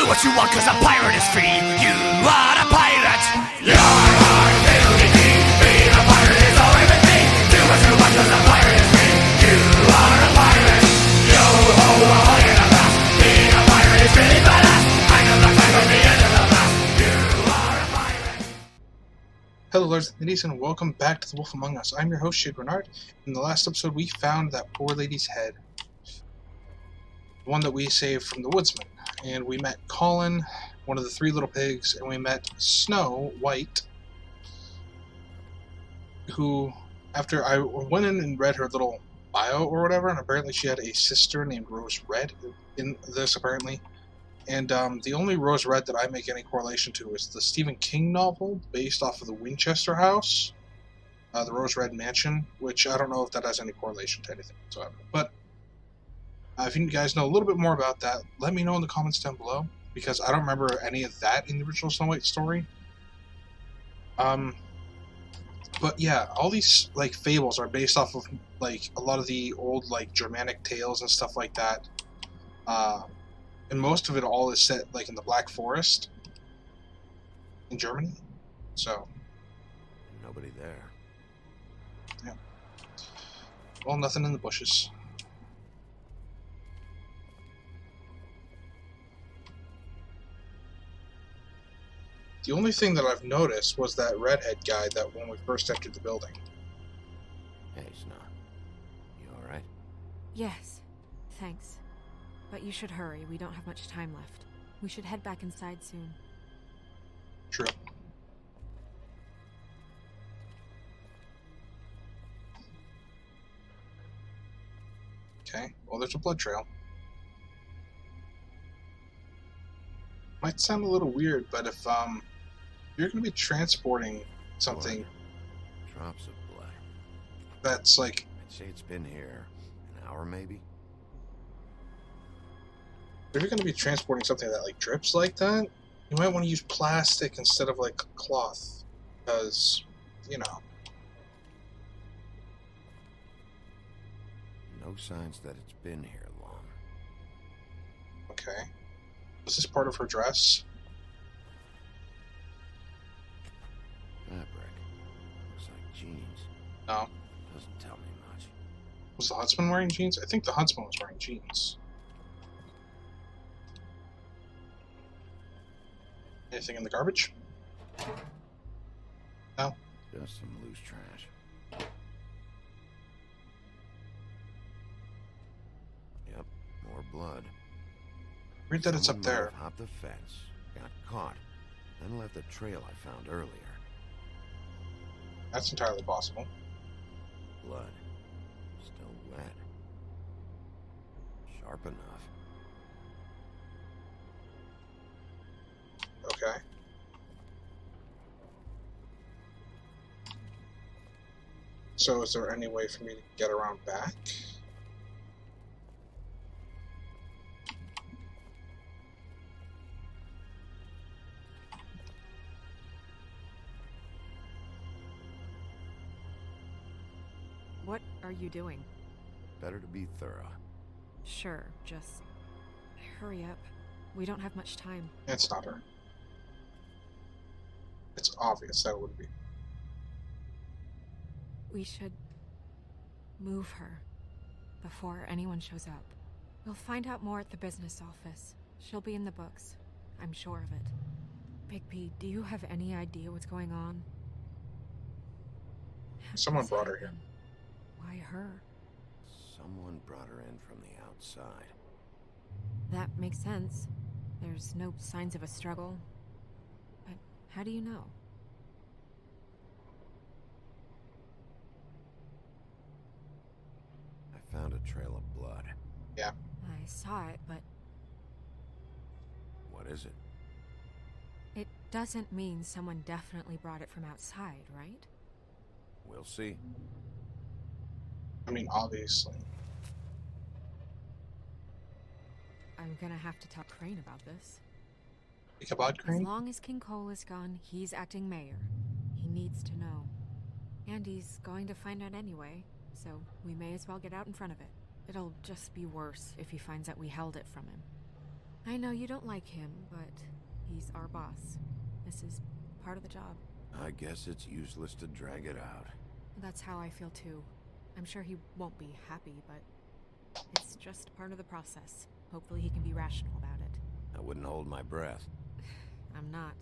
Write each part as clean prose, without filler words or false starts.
what you want, cause a pirate is free. You are a pirate. You're our immunity. Being a pirate is alright with me. Do what you want, cause a pirate is free. You are a pirate. Yo ho, ahoy in the past. Being a pirate is really badass. I know the time from the end of the past. You are a pirate. Hello, lords and ladies, and welcome back to The Wolf Among Us. I'm your host, Shayde Reynard. In the last episode, we found that poor lady's head. The one that we saved from the woodsman. And we met Colin, one of the three little pigs, and we met Snow White, who, after I went in and read her little bio or whatever, and apparently she had a sister named Rose Red in this, apparently. And the only Rose Red that I make any correlation to is the Stephen King novel based off of the Winchester House, the Rose Red Mansion, which I don't know if that has any correlation to anything whatsoever. But if you guys know a little bit more about that, let me know in the comments down below, because I don't remember any of that in the original Snow White story. But yeah, all these like fables are based off of like a lot of the old like Germanic tales and stuff like that. And most of it all is set like in the Black Forest in Germany. So nobody there. Yeah. Well, nothing in the bushes. The only thing that I've noticed was that redhead guy that when we first entered the building. Hey, Snow. You alright? Yes, thanks. But you should hurry, we don't have much time left. We should head back inside soon. True. Okay, well there's a blood trail. Might sound a little weird, but if you're going to be transporting something Blood. Drops of blood. that's like... I'd say it's been here an hour maybe. If you're going to be transporting something that like drips like that, you might want to use plastic instead of like cloth, because, you know. No signs that it's been here long. Okay. Was this part of her dress? Fabric. Looks like jeans. No. Doesn't tell me much. Was the huntsman wearing jeans? I think the huntsman was wearing jeans. Anything in the garbage? No. Just some loose trash. Yep, more blood. Read that it's up Someone might there. have hopped the fence, got caught, then left the trail I found earlier. That's entirely possible. Blood. Still wet. Sharp enough. Okay. So is there any way for me to get around back? What are you doing? Better to be thorough. Sure, just hurry up. We don't have much time. It's not her. It's obvious that it would be. We should move her before anyone shows up. We'll find out more at the business office. She'll be in the books. I'm sure of it. Big P, do you have any idea what's going on? How did Someone this brought her here. happen? Why her? Someone brought her in from the outside. That makes sense. There's no signs of a struggle. But how do you know? I found a trail of blood. Yeah. I saw it, but What is it? it doesn't mean someone definitely brought it from outside, right? We'll see. I mean, obviously. I'm gonna have to tell Crane about this. Ichabod As Crane? long as King Cole is gone, he's acting mayor. He needs to know. And he's going to find out anyway, so we may as well get out in front of it. It'll just be worse if he finds out we held it from him. I know you don't like him, but he's our boss. This is part of the job. I guess it's useless to drag it out. That's how I feel too. I'm sure he won't be happy, but it's just part of the process. Hopefully he can be rational about it. I wouldn't hold my breath. I'm not.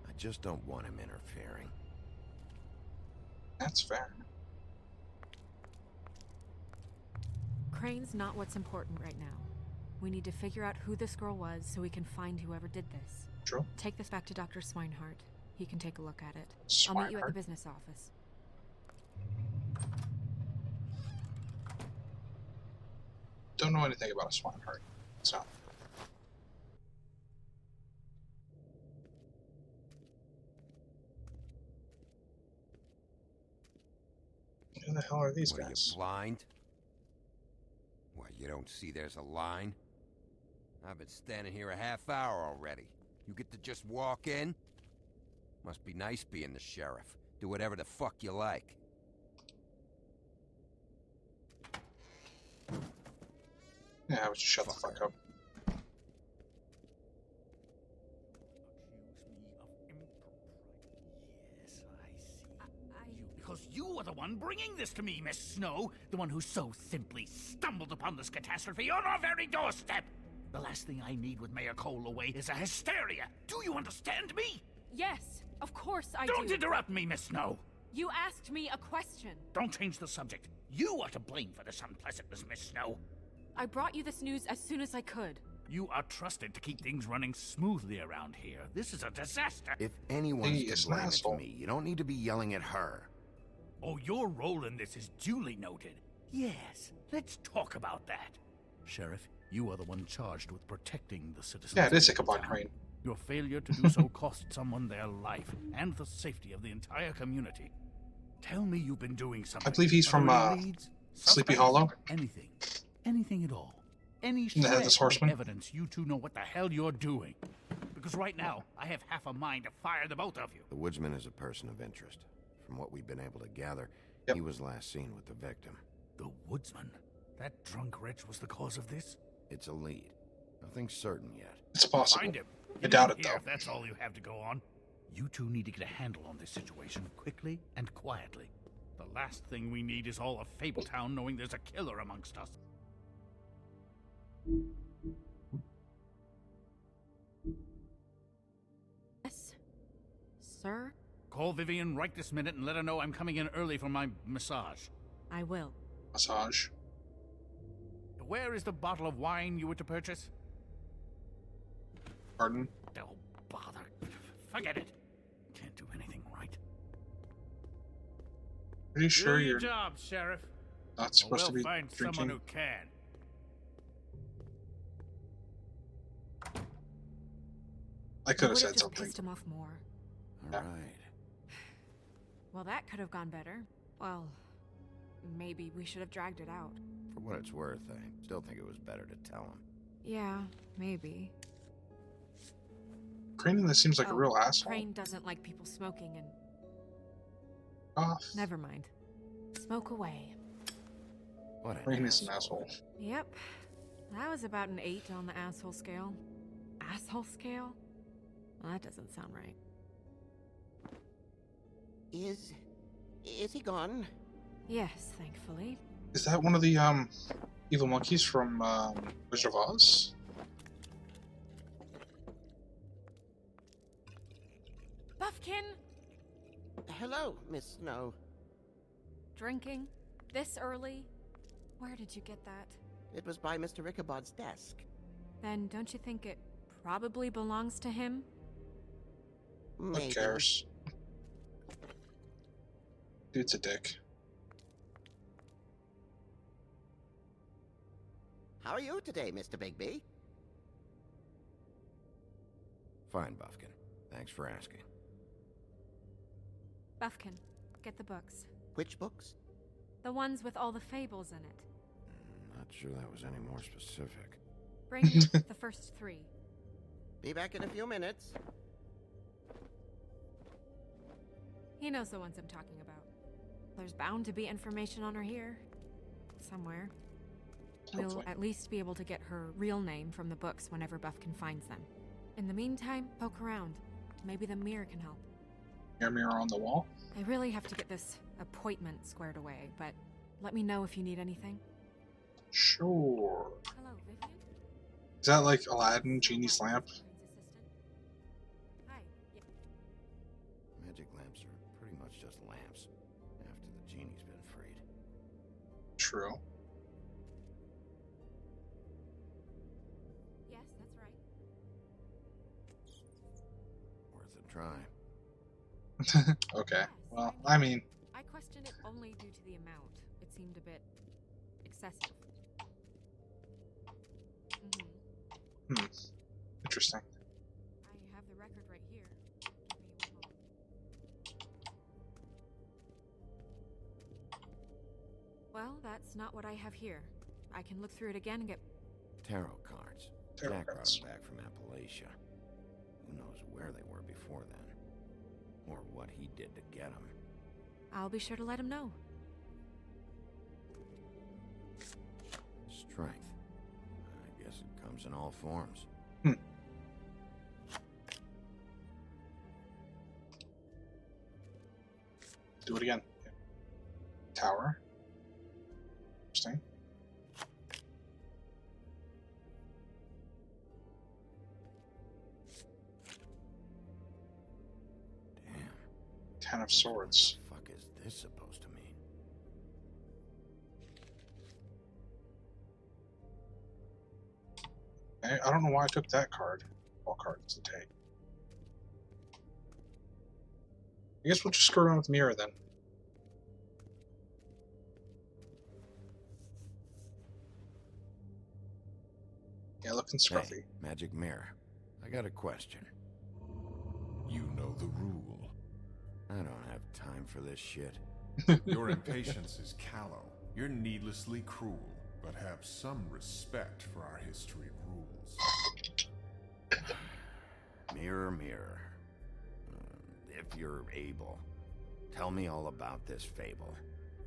I just don't want him interfering. That's fair. Crane's not what's important right now. We need to figure out who this girl was so we can find whoever did this. True. Take this back to Dr. Swinehart. He can take a look at it. I'll meet you at the business office. Don't know anything about a Swinehart, so. Who the hell are these What, are guys? you blind? What, you don't see there's a line? I've been standing here a half hour already. You get to just walk in? Must be nice being the sheriff. Do whatever the fuck you like. Yeah, I would just shut the fuck up. Yes, I see. Because you are the one bringing this to me, Miss Snow. The one who so simply stumbled upon this catastrophe on our very doorstep. The last thing I need with Mayor Cole away is a hysteria. Do you understand me? Yes, of course I do. Don't interrupt me, Miss Snow. You asked me a question. Don't change the subject. You are to blame for this unpleasantness, Miss Snow. I brought you this news as soon as I could. You are trusted to keep things running smoothly around here. This is a disaster. If anyone's He is to an blame, it's asshole. me. You don't need to be yelling at her. Oh, your role in this is duly noted. Yes, let's talk about that. Sheriff, you are the one charged with protecting the citizens. Yeah, it is of Ichabod town. Crane. Your failure to do so cost someone their life and the safety of the entire community. Tell me you've been doing something. I believe he's from, Are there any leads? Sleepy Suspects? Hollow. Anything. Anything at all. Any The Headless shred of Horseman. evidence you two know what the hell you're doing. Because right now, I have half a mind to fire the both of you. The woodsman is a person of interest. From what we've been able to gather, Yep. he was last seen with the victim. The woodsman? That drunk wretch was the cause of this? It's a lead. Nothing's certain yet. It's possible. Find him. I doubt it, Here, though. if that's all you have to go on. You two need to get a handle on this situation quickly and quietly. The last thing we need is all of Fabletown knowing there's a killer amongst us. Yes, sir? Call Vivian right this minute and let her know I'm coming in early for my massage. I will. Massage. Where is the bottle of wine you were to purchase? Pardon? Oh, bother. Forget it. Can't do anything right. Are you sure do your you're job, Sheriff. not supposed to we'll be find drinking? someone who can. I could have Would've said just something. pissed him off more. All Yeah. right. Well, that could have gone better. Well, maybe we should have dragged it out. For what it's worth, I still think it was better to tell him. Yeah, maybe. Crane this seems like a Oh, real asshole. Crane doesn't like people smoking and... Off. Never mind. Smoke away. What an Crane is an asshole. Yep. That was about an 8 on the asshole scale. Asshole scale? Well, that doesn't sound right. Is he gone? Yes, thankfully. Is that one of the evil monkeys from Wizard of Oz? Buffkin! Hello, Miss Snow. Drinking? This early? Where did you get that? It was by Mr. Ichabod's desk. Then don't you think it probably belongs to him? Who Maybe. cares? Dude's a dick. How are you today, Mr. Bigby? Fine, Buffkin. Thanks for asking. Buffkin, get the books. Which books? The ones with all the fables in it. Not sure that was any more specific. Bring the first 3. Be back in a few minutes. He knows the ones I'm talking about. There's bound to be information on her here. Somewhere. We'll Hopefully. at least be able to get her real name from the books whenever Buffkin finds them. In the meantime, poke around. Maybe the mirror can help. Your mirror on the wall? I really have to get this appointment squared away, but let me know if you need anything. Sure. Hello, Vivian? Is that like Aladdin, Genie's lamp? Hi. Magic lamps are pretty much just lamps after the genie's been freed. True. Yes, that's right. Worth a try. Okay. Yes, Well, I mean, I questioned it only due to the amount. It seemed a bit excessive. interesting. I have the record right here. Give me 1 moment. Well, that's not what I have here. I can look through it again and get... Tarot cards. Tarot Jack brought cards. them back from Appalachia. Who knows where they were before then? Or what he did to get them. I'll be sure to let him know. Strength. I guess it comes in all forms. Do it again. Tower. Interesting. Damn. Ten of Swords. What the fuck is this supposed to mean? I don't know why I took that card. All cards to take. I guess we'll just screw around with the mirror then. Yeah, looking scruffy. Hey, magic mirror. I got a question. You know the rule. I don't have time for this shit. Your impatience is callow. You're needlessly cruel, but have some respect for our history rules. Mirror, mirror. If you're able, tell me all about this fable.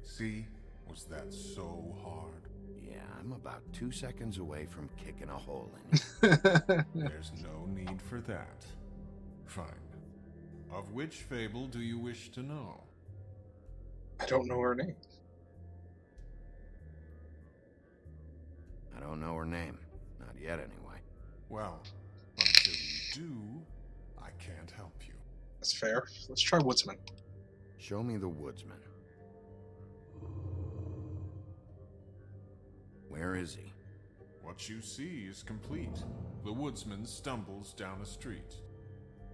See? Was that so hard? Yeah, I'm about 2 seconds away from kicking a hole in you. There's no need for that. Fine. Of which fable do you wish to know? I don't know her name. I don't know her name. Not yet, anyway. Well, until you do, I can't help you. That's fair. Let's try Woodsman. Show me the woodsman. Where is he? What you see is complete. The woodsman stumbles down a street.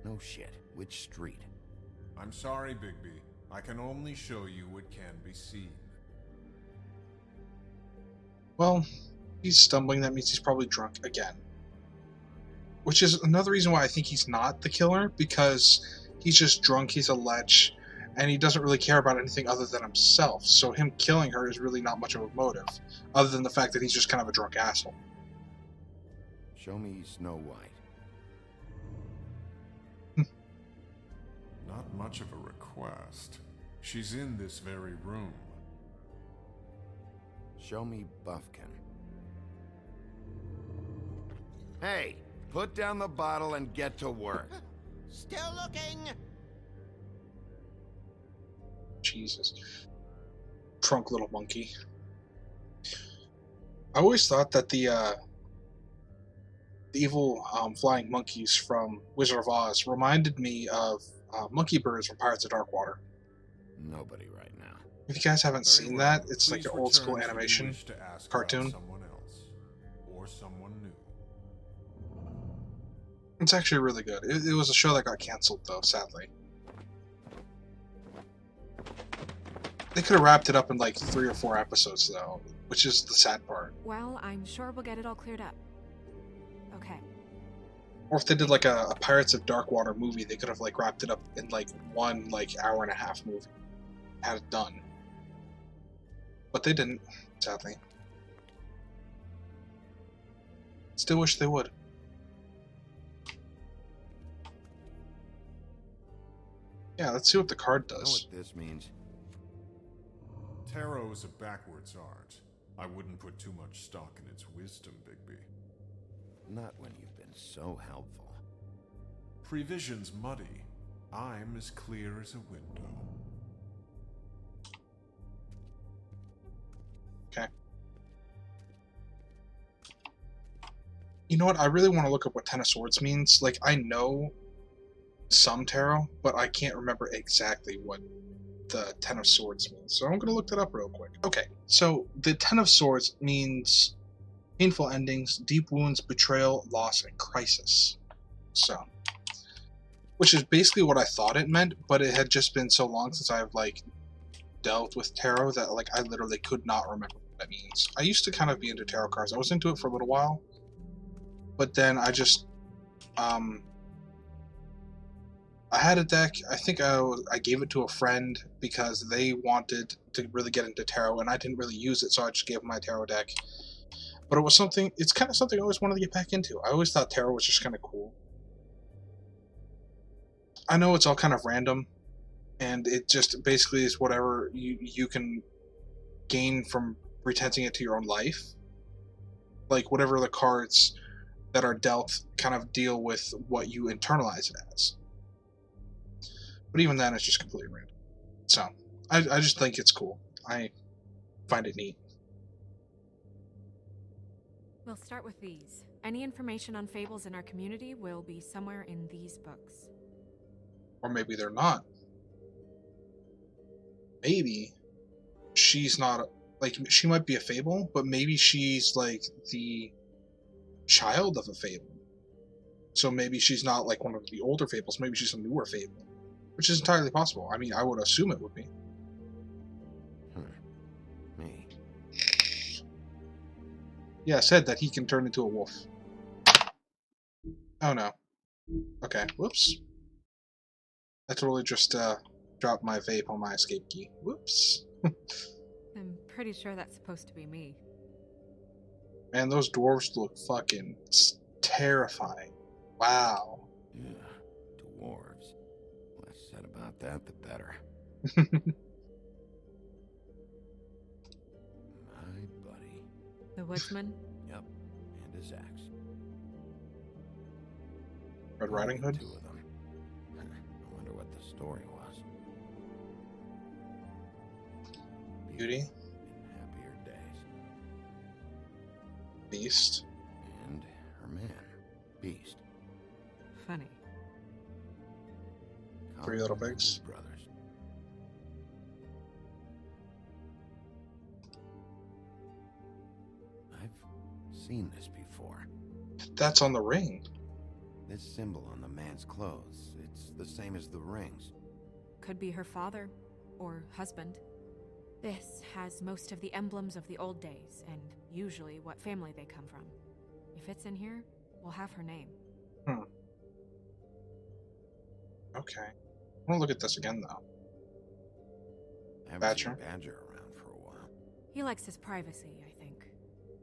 No shit. Which street? I'm sorry, Bigby. I can only show you what can be seen. Well, he's stumbling. That means he's probably drunk again. Which is another reason why I think he's not the killer, because he's just drunk, he's a lech, and he doesn't really care about anything other than himself. So him killing her is really not much of a motive, other than the fact that he's just kind of a drunk asshole. Show me Snow White. Not much of a request. She's in this very room. Show me Buffkin. Hey, put down the bottle and get to work. Still looking. Jesus. Drunk little monkey. I always thought that the evil flying monkeys from Wizard of Oz reminded me of monkey birds from Pirates of Darkwater. Nobody right now. If you guys haven't Very seen well. that, it's like Please an old school return should you animation wish to ask cartoon. about someone else or someone new. It's actually really good. It was a show that got canceled, though, sadly. They could have wrapped it up in like 3 or 4 episodes, though, which is the sad part. Well, I'm sure we'll get it all cleared up. Okay. Or if they did like a Pirates of Darkwater movie, they could have like wrapped it up in like 1 hour and a half movie. Had it done. But they didn't, sadly. Still wish they would. Yeah, let's see what the card Know does. what this means? Tarot is a backwards art. I wouldn't put too much stock in its wisdom, Bigby. Not when you've been so helpful. Prevision's muddy. I'm as clear as a window. Okay. You know what? I really want to look up what Ten of Swords means. Like, I know some tarot, but I can't remember exactly what the Ten of Swords means. So I'm going to look that up real quick. Okay, so the Ten of Swords means painful endings, deep wounds, betrayal, loss, and crisis. So, which is basically what I thought it meant, but it had just been so long since I've, like, dealt with tarot that, like, I literally could not remember what that means. I used to kind of be into tarot cards. I was into it for a little while, but then I just, I had a deck. I think I gave it to a friend because they wanted to really get into tarot, and I didn't really use it, so I just gave them my tarot deck. But it was something, it's kind of something I always wanted to get back into. I always thought tarot was just kind of cool. I know it's all kind of random, and it just basically is whatever you can gain from pretending it to your own life. Like, whatever the cards that are dealt kind of deal with what you internalize it as. But even then, it's just completely random. So, I just think it's cool. I find it neat. We'll start with these. Any information on fables in our community will be somewhere in these books. Or maybe they're not. Maybe she's not, like, she might be a fable, but maybe she's, like, the child of a fable. So maybe she's not, like, one of the older fables. Maybe she's a newer fable. Which is entirely possible. I mean, I would assume it would be. Me. Yeah, said that he can turn into a wolf. Oh no. Okay, whoops. I totally just dropped my vape on my escape key. Whoops. I'm pretty sure that's supposed to be me. Man, those dwarves look fucking terrifying. Wow. Yeah, dwarves. Less said about that, the better. My buddy. The woodsman? Yep, and his axe. Red Riding Hood? Two of them. I wonder what the story was. Beauty? In happier days. Beast? And her man, Beast. Funny. Three Little Colin and his Pigs. brothers. I've seen this before. That's on the ring. This symbol on the man's clothes, it's the same as the rings. Could be her father or husband. This has most of the emblems of the old days, and usually what family they come from. If it's in here, we'll have her name. Okay. I want to look at this again, though. I haven't Badger? seen Badger around for a while. He likes his privacy, I think.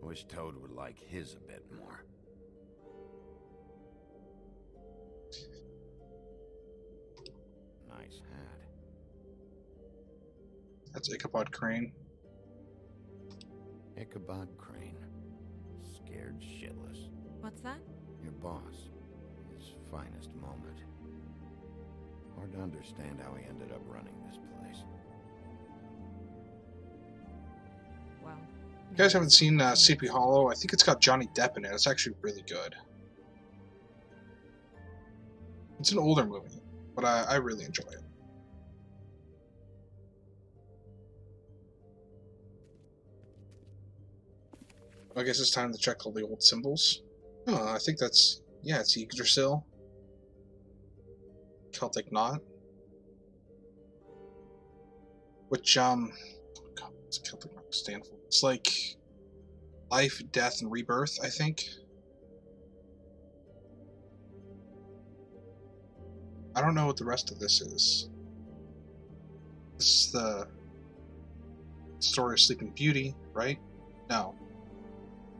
I wish Toad would like his a bit more. Nice hat. That's Ichabod Crane. Ichabod Crane. Scared shitless. What's that? Your boss. His finest moment. Hard to understand how he ended up running this place. Well... You guys haven't seen Sleepy Hollow? I think it's got Johnny Depp in it. It's actually really good. It's an older movie, but I really enjoy it. I guess it's time to check all the old symbols. Oh, I think that's... Yeah, it's Yggdrasil. Celtic Knot. Which, God, what's Celtic Knot stand for? It's like life, death, and rebirth, I think. I don't know what the rest of this is. This is the story of Sleeping Beauty, right? No.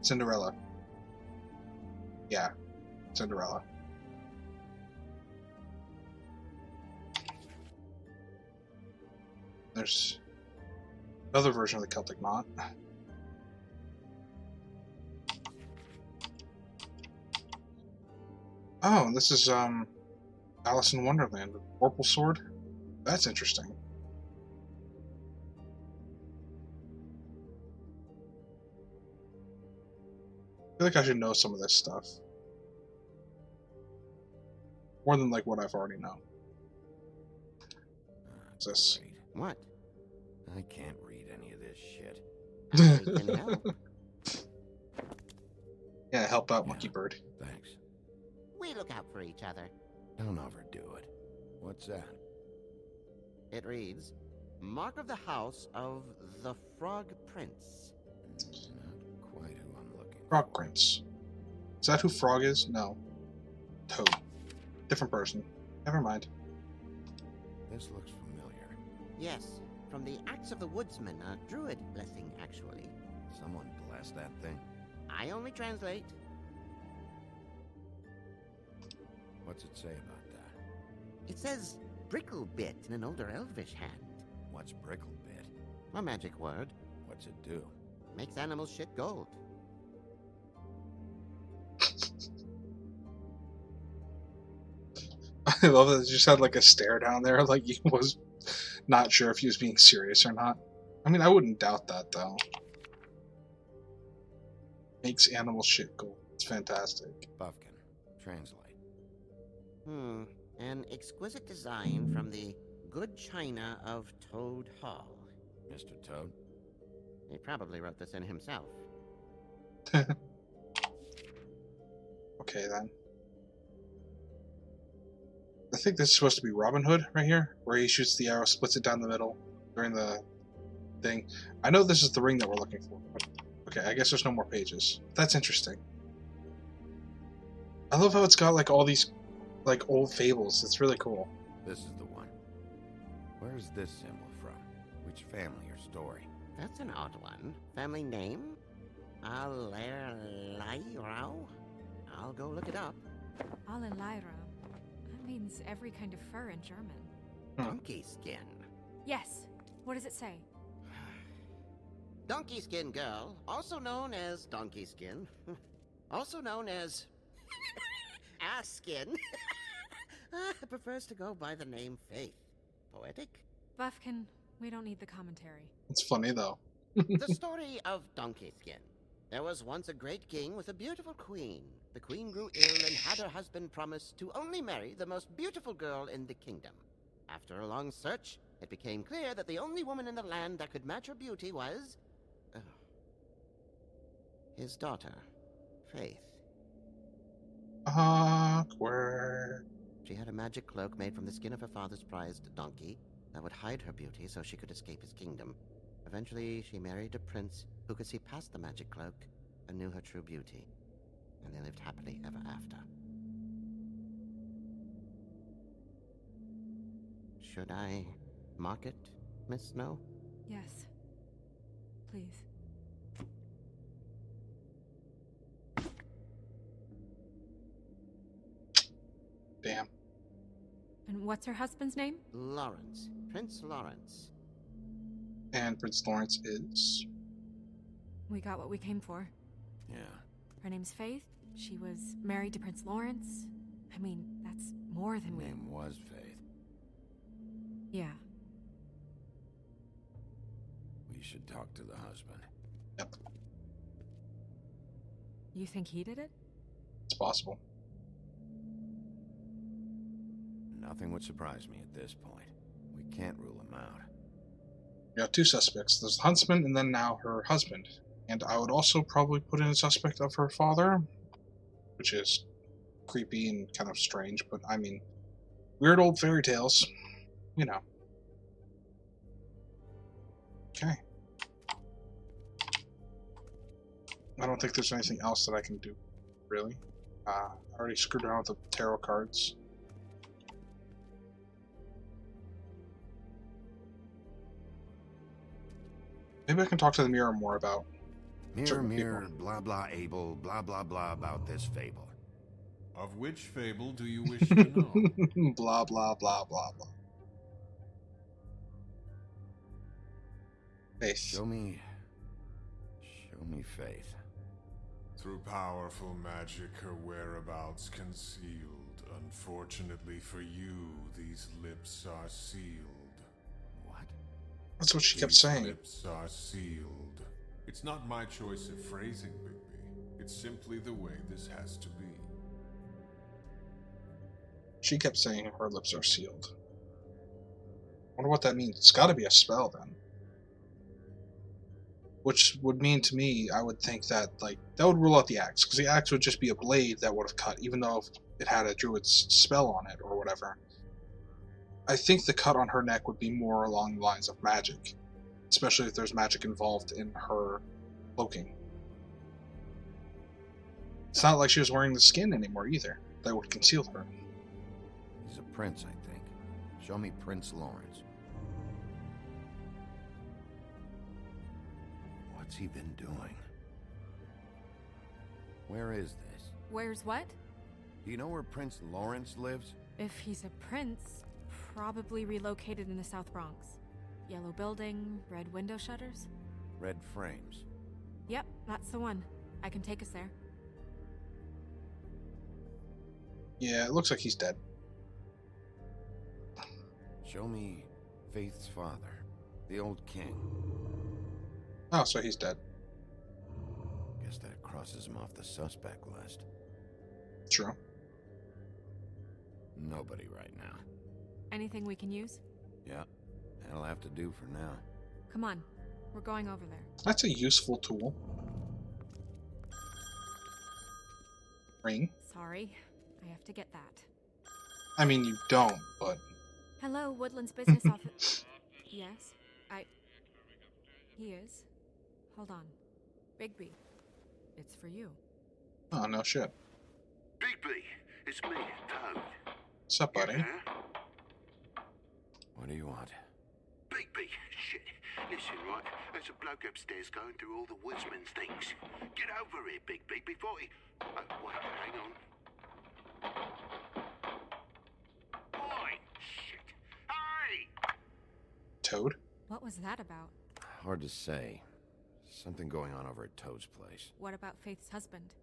Cinderella. Yeah, Cinderella. There's another version of the Celtic Knot. Oh, this is Alice in Wonderland. The Vorpal sword. That's interesting. I feel like I should know some of this stuff. More than like what I've already known. What's this? Great. What? I can't read any of this shit. I can help. Yeah, help out, Yeah. Monkey Bird. Thanks. We look out for each other. Don't overdo it. What's that? It reads, Mark of the House of the Frog Prince. Not quite who I'm looking for. Frog Prince. Is that who Frog is? No. Toad. Different person. Never mind. This looks familiar. Yes, from the Axe of the Woodsman, a druid blessing, actually. Someone bless that thing. I only translate. What's it say about that? It says Bricklebit in an older elvish hand. What's Bricklebit? A magic word. What's it do? Makes animals shit gold. I love that it just had like a stare down there, like he was not sure if he was being serious or not. I mean, I wouldn't doubt that though. Makes animal shit gold. It's fantastic. Buffkin. Translate. An exquisite design from the good china of Toad Hall. Mr. Toad? He probably wrote this in himself. Okay then. I think this is supposed to be Robin Hood right here, where he shoots the arrow, splits it down the middle during the thing. I know this is the ring that we're looking for. But okay, I guess there's no more pages. That's interesting. I love how it's got like all these like old fables. It's really cool. This is the one. Where's this symbol from? Which family or story? That's an odd one. Family name? Allerleirau? I'll go look it up. Allerleirauh. That means every kind of fur in German. Donkey skin. Yes. What does it say? Donkey skin girl, also known as donkey skin, also known as ass skin, prefers to go by the name Faith. Poetic? Buffkin, we don't need the commentary. It's funny though. The story of Donkey Skin. There was once a great king with a beautiful queen. The queen grew ill and had her husband promise to only marry the most beautiful girl in the kingdom. After a long search, it became clear that the only woman in the land that could match her beauty was... his daughter, Faith. Awkward. She had a magic cloak made from the skin of her father's prized donkey that would hide her beauty so she could escape his kingdom. Eventually, she married a prince who could see past the magic cloak and knew her true beauty. And they lived happily ever after. Should I mark it, Miss Snow? Yes. Please. Damn. And what's her husband's name? Lawrence. Prince Lawrence. And Prince Lawrence is... We got what we came for. Yeah. Her name's Faith. She was married to Prince Lawrence. I mean, that's more than Her we... name was Faith. Yeah. We should talk to the husband. Yep, You think he did it? it's possible. Nothing would surprise me at this point. We can't rule him out. We got two suspects. There's the huntsman and then now her husband. And I would also probably put in a suspect of her father, which is creepy and kind of strange, but I mean, weird old fairy tales, you know. Okay. I don't think there's anything else that I can do, really. I already screwed around with the tarot cards. Maybe I can talk to the mirror more about Mirror, certain mirror, people. blah, blah, able, blah, blah, blah about this fable. Of which fable do you wish to know? Blah, blah, blah, blah, blah. Faith. Show me Faith. Through powerful magic, her whereabouts concealed. Unfortunately for you, these lips are sealed. What? That's what she kept These saying. lips are sealed. It's not my choice of phrasing, Bigby. It's simply the way this has to be. She kept saying her lips are sealed. Wonder what that means. It's gotta be a spell then. Which would mean to me, I would think that, like, that would rule out the axe, because the axe would just be a blade that would have cut, even though it had a druid's spell on it or whatever. I think the cut on her neck would be more along the lines of magic, especially if there's magic involved in her cloaking. It's not like she was wearing the skin anymore either. That would conceal her. He's a prince, I think. Show me Prince Lawrence. What's he been doing? Where is this? Where's what? Do you know where Prince Lawrence lives? If he's a prince, probably relocated in the South Bronx. Yellow building, red window shutters. Red frames. Yep, that's the one. I can take us there. Yeah, it looks like he's dead. Show me Faith's father, the old king. Oh, so he's dead. Guess that crosses him off the suspect list. True. Nobody right now. Anything we can use? Yeah, that'll have to do for now. Come on, we're going over there. That's a useful tool. Ring. Sorry, I have to get that. I mean, you don't, but... Hello, Woodland's business office. Yes, He is. Hold on. Bigby, it's for you. Oh, no shit. Bigby, it's me, Toad. What's up, buddy? What do you want? Bigby, shit. Listen, right, there's a bloke upstairs going through all the woodsman's things. Get over here, Bigby, before he... Oh, wait, hang on. Oi, shit. Hey! Toad? What was that about? Hard to say. Something going on over at Toad's place. What about Faith's husband?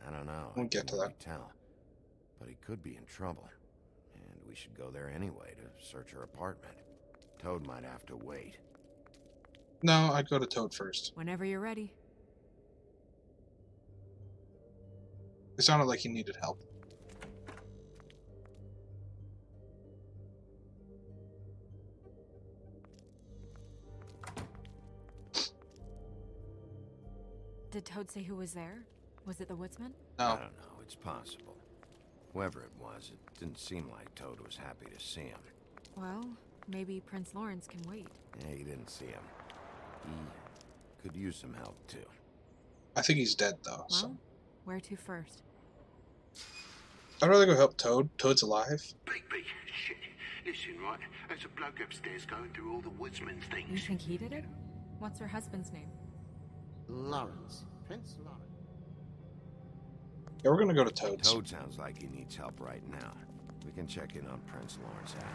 I don't know. We'll get to I that. can't really tell. But he could be in trouble. And we should go there anyway to search her apartment. Toad might have to wait. No, I'd go to Toad first. Whenever you're ready. It sounded like he needed help. Did Toad say who was there? Was it the woodsman? No. I don't know. It's possible. Whoever it was, it didn't seem like Toad was happy to see him. Well, maybe Prince Lawrence can wait. Yeah, he didn't see him. He could use some help, too. I think he's dead, though, Well, so... where to first? I'd rather go help Toad. Toad's alive. Bigby, shit. Listen, right, there's a bloke upstairs going through all the woodsman's You things. think he did it? What's her husband's name? Lawrence. Prince Lawrence. Yeah, we're gonna go to Toad's. Toad sounds like he needs help right now. We can check in on Prince Lawrence after.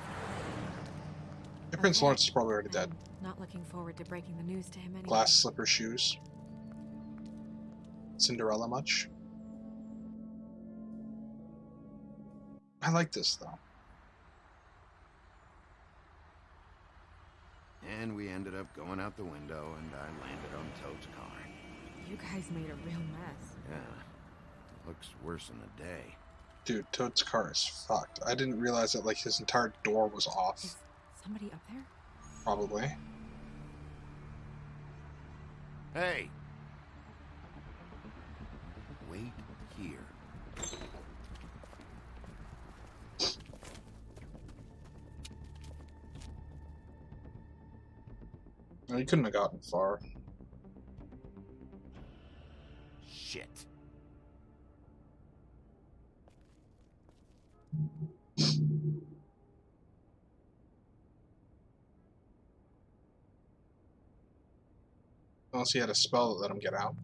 Yeah, Prince Okay. Lawrence is probably already dead. I'm not looking forward to breaking the news to him anyway. Glass slipper shoes. Cinderella much? I like this, though. And we ended up going out the window, and I landed on Toad's car. You guys made a real mess. Yeah. Looks worse in the day. Dude, Toad's car is fucked. I didn't realize that, like, his entire door was off. Is somebody up there? Probably. Hey! Wait here. No, he couldn't have gotten far. Shit. Unless he had a spell that let him get out.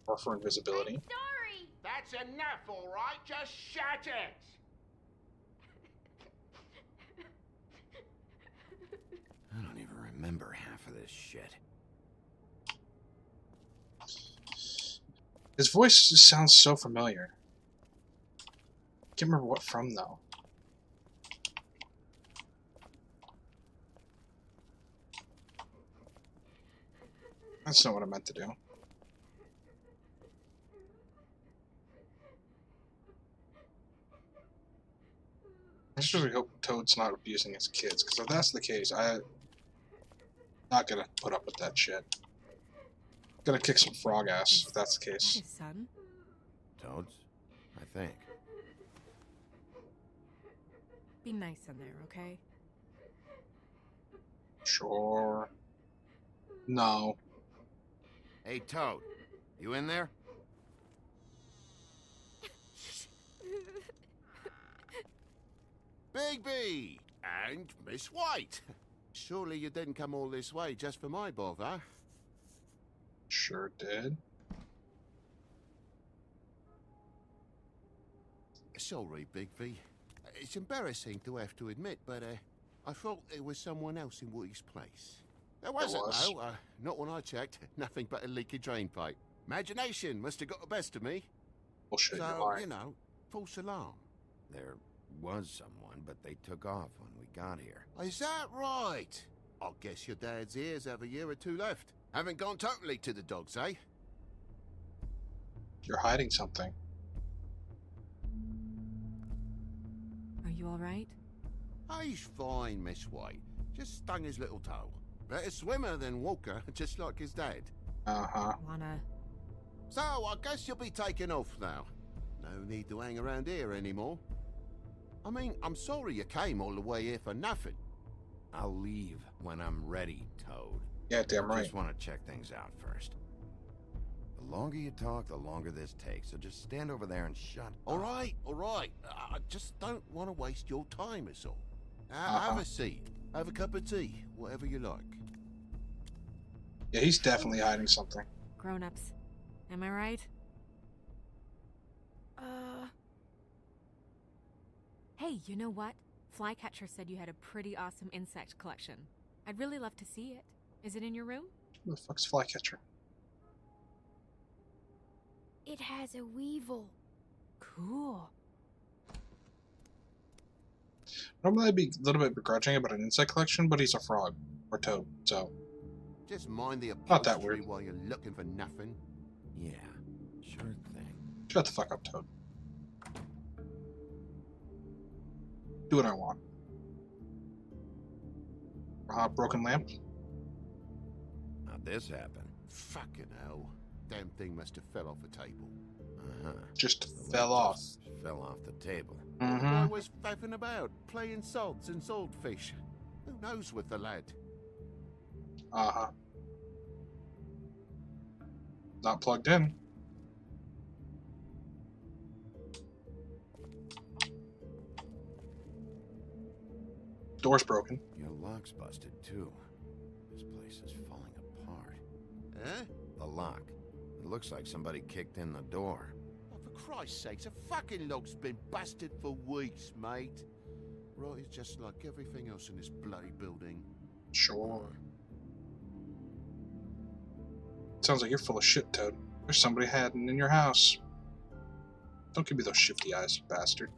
Or for invisibility. Sorry! That's enough, all right? Just shut it! I don't even remember half of this shit. His voice just sounds so familiar. Can't remember what from though. That's not what I meant to do. I just really hope Toad's not abusing his kids, because if that's the case, I'm not gonna put up with that shit. Gonna kick some frog ass if that's the case. His son? Toads? I think. Be nice in there, okay? Sure. No. Hey, Toad. You in there? Bigby! And Miss White! Surely you didn't come all this way just for my bother? Sure did. Sorry, Bigby. It's embarrassing to have to admit, but I thought there was someone else in Woody's place. There wasn't, though. Not when I checked. Nothing but a leaky drain pipe. Imagination must have got the best of me. Bullshit, you're So, lying. you know, false alarm. There was someone, but they took off when we got here. Is that right? I guess your dad's ears have a year or two left. Haven't gone totally to the dogs, eh? You're hiding something. Are you alright? He's fine, Miss White. Just stung his little toe. Better swimmer than walker, just like his dad. Uh-huh. Wanna... So, I guess you'll be taking off now. No need to hang around here anymore. I mean, I'm sorry you came all the way here for nothing. I'll leave when I'm ready, Toad. Yeah, damn I right. just want to check things out first. The longer you talk, the longer this takes, so just stand over there and shut All up. right, all right. I just don't want to waste your time, is all. Uh-huh. Have a seat. Have a cup of tea. Whatever you like. Yeah, he's definitely hiding something. Grown-ups. Am I right? Hey, you know what? Flycatcher said you had a pretty awesome insect collection. I'd really love to see it. Is it in your room? Who the fuck's Flycatcher? It has a weevil. Cool. Normally I'd be a little bit begrudging about an insect collection, but he's a frog. Or toad, so... Just mind the Not that upholstery weird. while you're looking for nothing. Yeah, sure thing. Shut the fuck up, Toad. Do what I want. Broken lamp? How'd this happen? Fucking hell. Damn thing must have fell off a table. Uh-huh. Just The fell lamp off. just fell off the table. The Mm-hmm. boy was faffing about, playing sods and swordfish. Who knows with the lad? Uh-huh. Not plugged in. Door's broken. Your lock's busted, too. This place is falling apart. Eh? The lock. It looks like somebody kicked in the door. Oh, for Christ's sakes, a fucking lock's been busted for weeks, mate. Right, it's just like everything else in this bloody building. Sure. Sounds like you're full of shit, Toad. There's somebody hiding in your house. Don't give me those shifty eyes, you bastard.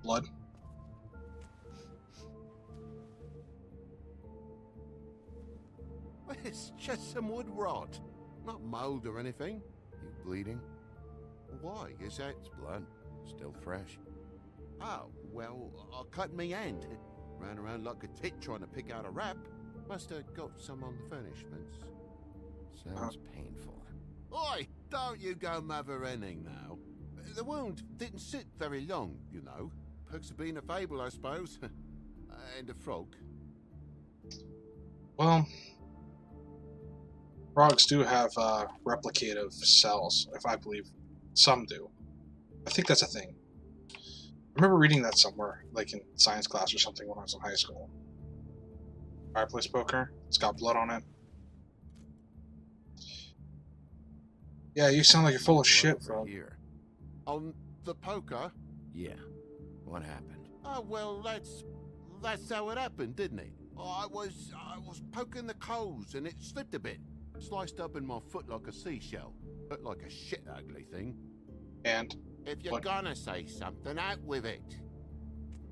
Blood? It's just some wood rot. Not mold or anything. You bleeding? Why? Is that... It's blood. Still fresh. Oh, well, I cut me hand. Ran around like a tit trying to pick out a wrap. Must have got some on the furnishments. Sounds painful. Oi, don't you go mother-henning now. The wound didn't sit very long, you know. Perks of being a fable, I suppose. And a frog. Well, frogs do have replicative cells, if I believe some do. I think that's a thing. I remember reading that somewhere, like in science class or something when I was in high school. Fireplace poker. It's got blood on it. Yeah, you sound like you're full of shit, Over frog. here. On the poker? Yeah. What happened? Oh, well, that's that's how it happened, didn't it? I was poking the coals and it slipped a bit. Sliced up in my foot like a seashell. Looked like a shit ugly thing. And If you're gonna say something, out with it.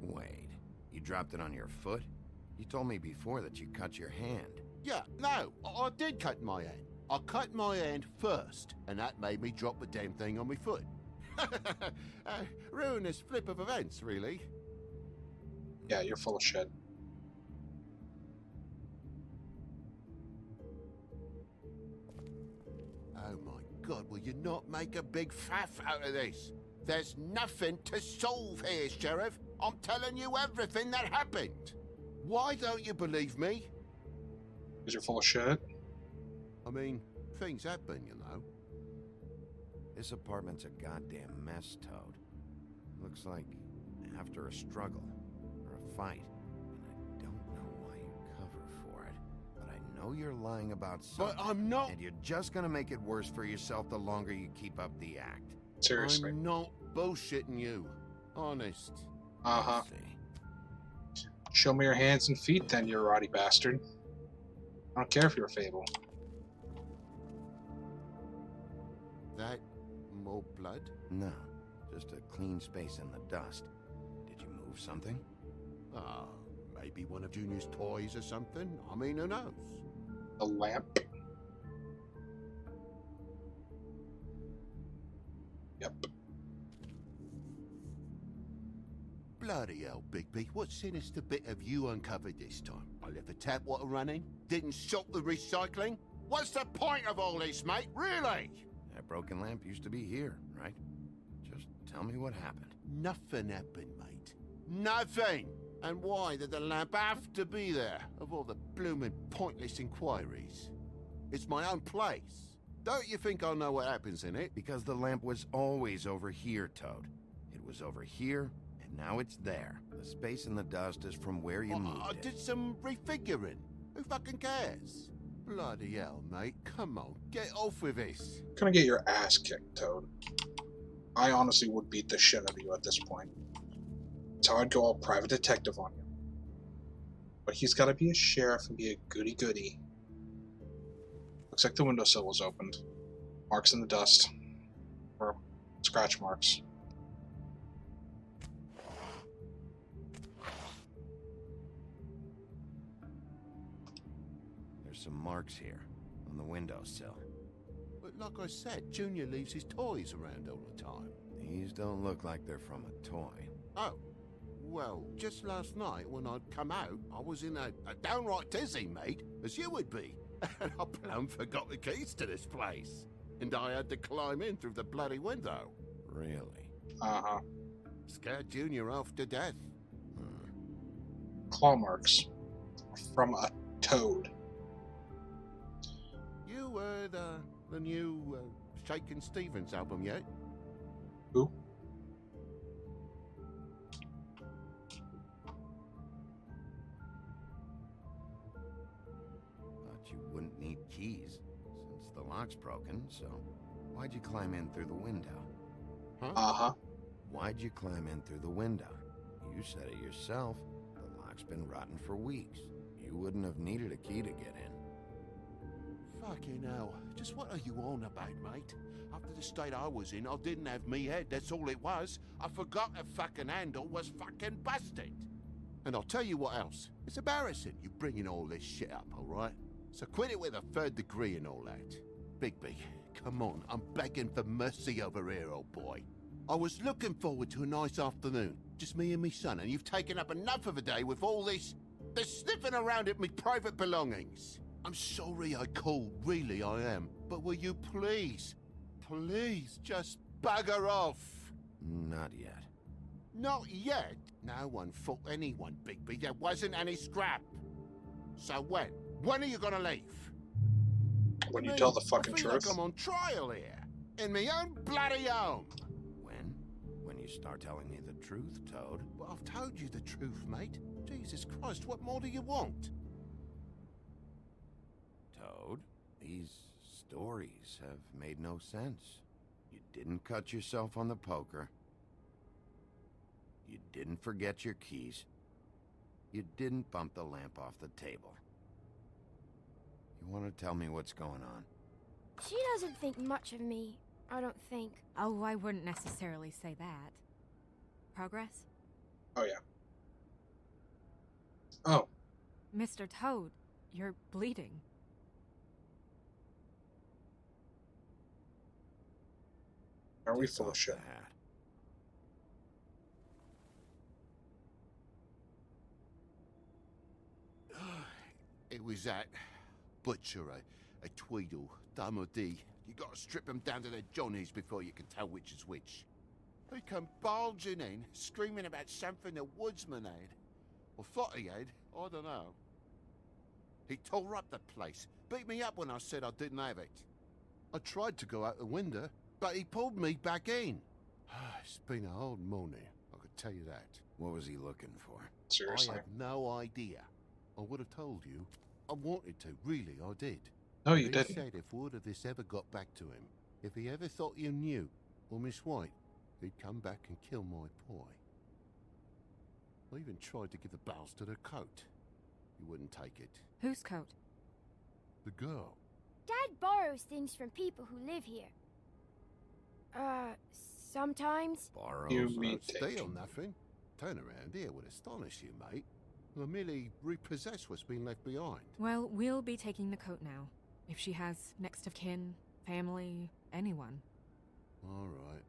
Wait, you dropped it on your foot? You told me before that you cut your hand. Yeah, no, I did cut my hand. I cut my hand first, and that made me drop the damn thing on my foot. Ruinous flip of events, really. yeah, you're full of shit. Oh my God, will you not make a big faff out of this? There's nothing to solve here, Sheriff. I'm telling you everything that happened. Why don't you believe me? Because you're full of shit. I mean, things happen, you know. This apartment's a goddamn mess, Toad. Looks like after a struggle, or a fight. And I don't know why you cover for it, but I know you're lying about something. But I'm not. And you're just gonna make it worse for yourself the longer you keep up the act. Seriously. I'm not bullshitting you. Honest. Uh-huh. See? Show me your hands and feet then, you rotty bastard. I don't care if you're a fable. That more blood? No, just a clean space in the dust. Did you move something? Maybe one of Junior's toys or something. I mean, who knows? A lamp? Yep. Bloody hell, Bigby. What sinister bit have you uncovered this time? I left the tap water running? Didn't stop the recycling? What's the point of all this, mate? Really? That broken lamp used to be here, right? Just tell me what happened. Nothing happened, mate. Nothing! And why did the lamp have to be there, of all the bloomin' pointless inquiries? It's my own place. Don't you think I'll know what happens in it? Because the lamp was always over here, Toad. It was over here, and now it's there. The space in the dust is from where you moved I it. did some refiguring. Who fucking cares? Bloody hell, mate. Come on, get off with this. Gonna get your ass kicked, Toad. I honestly would beat the shit out of you at this point. That's how I'd go all private detective on you. But he's gotta be a sheriff and be a goody-goody. Looks like the windowsill was opened. Marks in the dust. Or scratch marks. There's some marks here, on the windowsill. But like I said, Junior leaves his toys around all the time. These don't look like they're from a toy. Oh, well, just last night when I'd come out, I was in a downright dizzy, mate, as you would be. And I plumb forgot the keys to this place. And I had to climb in through the bloody window. Really? Uh-huh. Scared Junior off to death. Claw marks. From a toad. You heard the new Shakin' Stevens album yet? Who? Thought you wouldn't need keys, since the lock's broken, so why'd you climb in through the window? Huh? Uh-huh. Why'd you climb in through the window? You said it yourself. The lock's been rotten for weeks. You wouldn't have needed a key to get in. Fucking hell. Just what are you on about, mate? After the state I was in, I didn't have me head, that's all it was. I forgot the fucking handle was fucking busted. And I'll tell you what else. It's embarrassing you bringing all this shit up, alright? So quit it with a third degree and all that. Bigby, come on, I'm begging for mercy over here, old boy. I was looking forward to a nice afternoon, just me and me son, and you've taken up enough of a day with all this sniffing around at me private belongings. I'm sorry I called, really I am. But will you please just bugger off? Not yet. Not yet? No one fought anyone, Bigby. There wasn't any scrap. So when? When are you gonna leave? When I you mean, tell the fucking I feel truth. like I'm on trial here. In my own bloody home. When? When you start telling me the truth, Toad. Well, I've told you the truth, mate. Jesus Christ, what more do you want? Toad, these stories have made no sense. You didn't cut yourself on the poker. You didn't forget your keys. You didn't bump the lamp off the table. You want to tell me what's going on? She doesn't think much of me, I don't think. Oh, I wouldn't necessarily say that. Progress? Oh, yeah. Oh. Mr. Toad, you're bleeding. Are we Take full of off shit? the hat. It was that butcher, a Tweedle, Dumody. You gotta strip them down to their johnnies before you can tell which is which. He come bulging in, screaming about something the woodsman had. Or thought he had, I don't know. He tore up the place, beat me up when I said I didn't have it. I tried to go out the window, but he pulled me back in. It's been a hard morning, I could tell you that. What was he looking for? Seriously. I have no idea. I would have told you. I wanted to, really, I did. No, you He didn't. said if word of this ever got back to him, if he ever thought you knew, or Miss White, he'd come back and kill my boy. I even tried to give the bastard a coat. He wouldn't take it. Whose coat? The girl. Dad borrows things from people who live here. Sometimes. Borrow? You I mean don't steal take. nothing. Turn around here would astonish you, mate. I merely repossess what's been left behind. Well, we'll be taking the coat now. If she has next of kin, family, anyone. All right.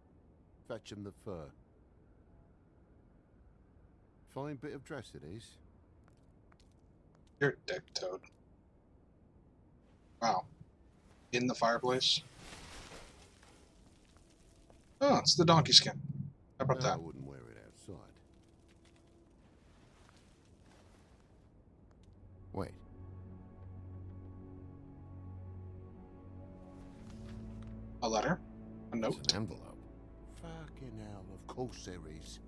Fetch him the fur. Fine bit of dress it is. You're a dick, Toad. Wow. In the fireplace? Oh, it's the donkey skin. How about No, I that? wouldn't wear it outside. Wait. A letter? A It's note? an envelope. Fucking hell, of course there is.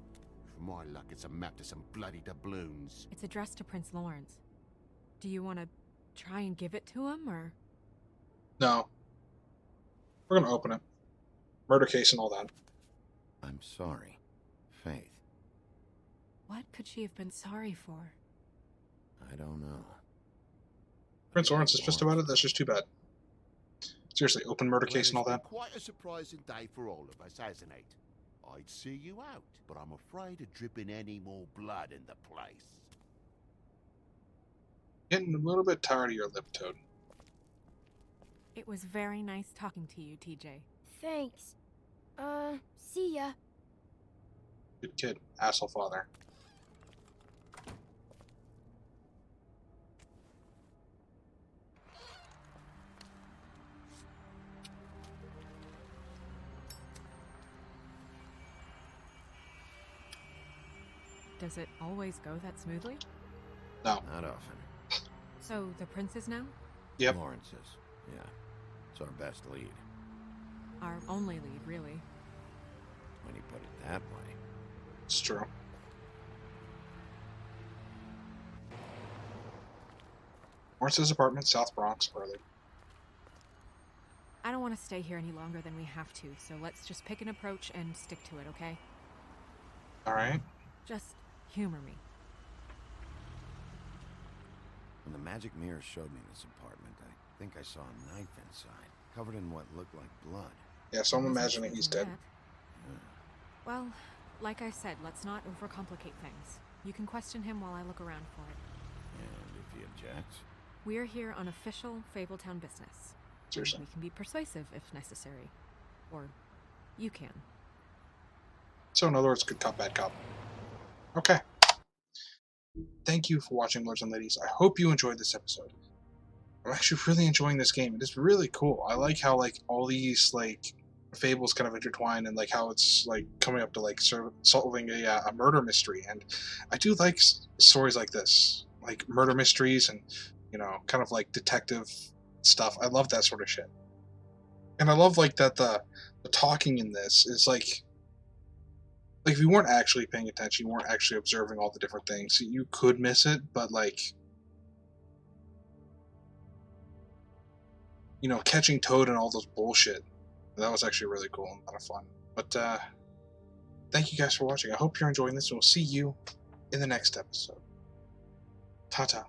For my luck, it's a map to some bloody doubloons. It's addressed to Prince Lawrence. Do you want to try and give it to him, or...? No. We're gonna open it. Murder case and all that. I'm sorry, Faith. What could she have been sorry for? I don't know. Prince Lawrence is pissed about it? That's just too bad. Seriously, open murder case and all Well, that? it's been quite a surprising day for all of us, hasn't it? I'd see you out, but I'm afraid of dripping any more blood in the place. Getting a little bit tired of your lip, Toad. It was very nice talking to you, TJ. Thanks. See ya. Good kid. Asshole father. Does it always go that smoothly? No. Not often. So, the prince is now? Yep. Lawrence's. Yeah. It's our best lead. Our only lead, really. When you put it that way. It's true. Lawrence's apartment, South Bronx, early. I don't want to stay here any longer than we have to, so let's just pick an approach and stick to it, okay? Alright. Just humor me. When the magic mirror showed me this apartment, I think I saw a knife inside, covered in what looked like blood. Yeah, so I'm Wasn't imagining he's dead. expecting that. Well, like I said, let's not overcomplicate things. You can question him while I look around for it. And if he objects, We're here on official Fabletown business. Seriously. We can be persuasive if necessary. Or you can. So in other words, good cop, bad cop. Okay. Thank you for watching, lords and ladies. I hope you enjoyed this episode. I'm actually really enjoying this game. It is really cool. I like how like all these like fables kind of intertwine and like how it's like coming up to like solving a murder mystery. And I do like stories like this, like murder mysteries and you know kind of like detective stuff. I love that sort of shit. And I love like that the talking in this is like if you weren't actually paying attention, you weren't actually observing all the different things, you could miss it, but like, you know, catching Toad and all those bullshit, that was actually really cool and a lot of fun. But thank you guys for watching. I hope you're enjoying this, and we'll see you in the next episode. Ta-ta.